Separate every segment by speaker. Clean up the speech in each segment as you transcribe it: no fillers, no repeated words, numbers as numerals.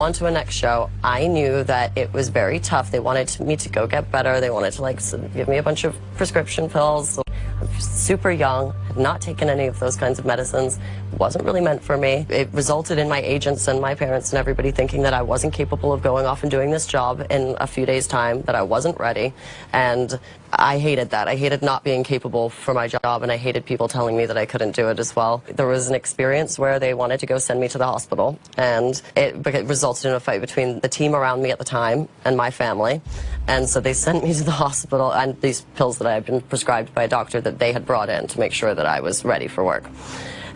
Speaker 1: On to a next show. I knew that it was very tough. They wanted me to go get better. They wanted to give me a bunch of prescription pills. I'm super young, had not taken any of those kinds of medicines. It wasn't really meant for me. It resulted in my agents and my parents and everybody thinking that I wasn't capable of going off and doing this job in a few days' time, that I wasn't ready. And I hated that. I hated not being capable for my job, and I hated people telling me that I couldn't do it as well. There was an experience where they wanted to go send me to the hospital, and it resulted in a fight between the team around me at the time and my family. And so they sent me to the hospital, and these pills that I had been prescribed by a doctor that they had brought in to make sure that I was ready for work.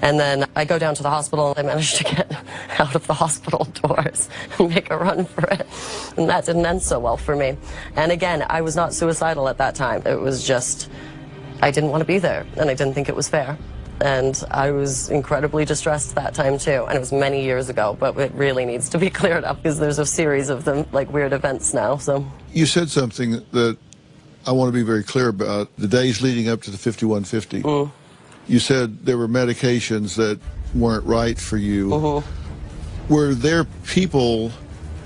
Speaker 1: And then I go down to the hospital, and I managed to get out of the hospital doors and make a run for it. And that didn't end so well for me. And again, I was not suicidal at that time. It was just, I didn't want to be there, and I didn't think it was fair. And I was incredibly distressed that time too. And it was many years ago, but it really needs to be cleared up because there's a series of them, like, weird events now. So
Speaker 2: you said something that I want to be very clear about. The days leading up to the 5150. You said there were medications that weren't right for you. Were there people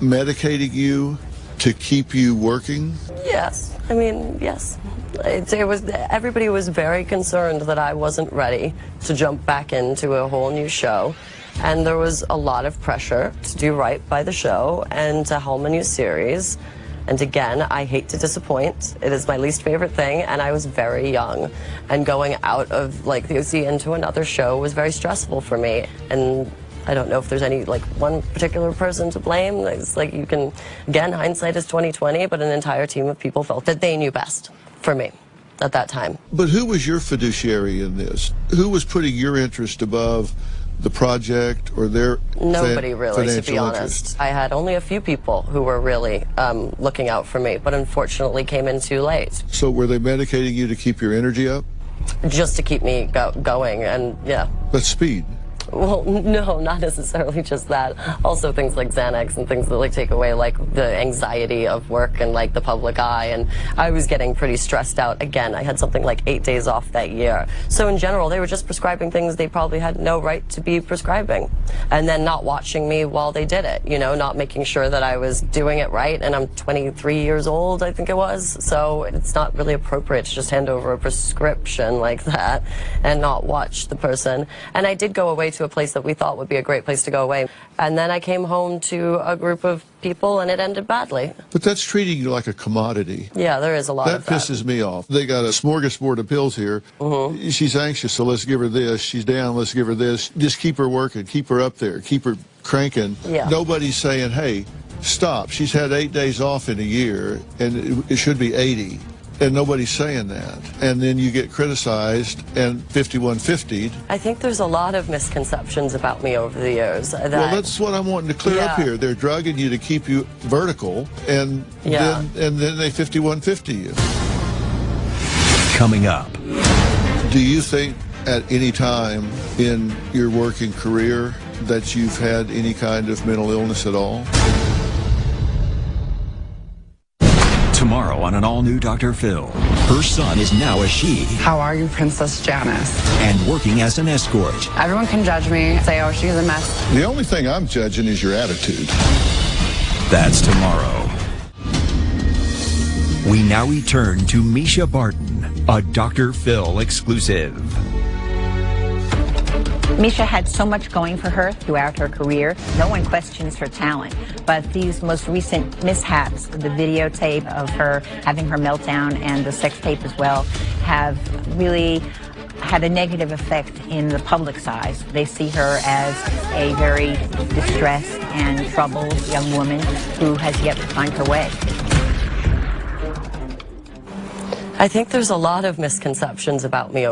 Speaker 2: medicating you to keep you working?
Speaker 1: Yes. I mean, yes. Everybody was very concerned that I wasn't ready to jump back into a whole new show. And there was a lot of pressure to do right by the show and to helm a new series. And again, I hate to disappoint. It is my least favorite thing, and I was very young. And going out of, like, the OC into another show was very stressful for me. And I don't know if there's any, like, one particular person to blame. It's like, you can, again, hindsight is 20/20, but an entire team of people felt that they knew best for me at that time.
Speaker 2: But who was your fiduciary in this? Who was putting your interest above the project or their
Speaker 1: Nobody really, to be honest.
Speaker 2: Interest?
Speaker 1: I had only a few people who were really looking out for me, but unfortunately came in too late.
Speaker 2: So were they medicating you to keep your energy up?
Speaker 1: Just to keep me going, and yeah.
Speaker 2: But speed?
Speaker 1: Well, no, not necessarily just that. Also things like Xanax and things that, like, take away, like, the anxiety of work and, like, the public eye. And I was getting pretty stressed out. Again, I had something like 8 days off that year. So in general, they were just prescribing things they probably had no right to be prescribing. And then not watching me while they did it, you know, not making sure that I was doing it right. And I'm 23 years old, I think it was. So it's not really appropriate to just hand over a prescription like that and not watch the person. And I did go away to a place that we thought would be a great place to go away. And then I came home to a group of people, and it ended badly.
Speaker 2: But that's treating you like a commodity.
Speaker 1: Yeah, there is a lot of that.
Speaker 2: That pisses me off. They got a smorgasbord of pills here. She's anxious, so let's give her this. She's down, let's give her this. Just keep her working, keep her up there, keep her cranking.
Speaker 1: Yeah.
Speaker 2: Nobody's saying, hey, stop. She's had 8 days off in a year, and it should be 80. And nobody's saying that. And then you get criticized and 5150'd.
Speaker 1: I think there's a lot of misconceptions about me over the years.
Speaker 2: Well, that's what I'm wanting to clear up here. They're drugging you to keep you vertical, and then they 5150 you.
Speaker 3: Coming up.
Speaker 2: Do you think at any time in your working career that you've had any kind of mental illness at all?
Speaker 3: Tomorrow on an all-new Dr. Phil. Her son is now a she.
Speaker 4: How are you, Princess Janice?
Speaker 3: And working as an escort.
Speaker 4: Everyone can judge me, say, oh, she's a mess.
Speaker 2: The only thing I'm judging is your attitude.
Speaker 3: That's tomorrow. We now return to Mischa Barton, a Dr. Phil exclusive.
Speaker 5: Mischa had so much going for her throughout her career. No one questions her talent, but these most recent mishaps, the videotape of her having her meltdown and the sex tape as well, have really had a negative effect in the public's eyes. They see her as a very distressed and troubled young woman who has yet to find her way.
Speaker 1: I think there's a lot of misconceptions about me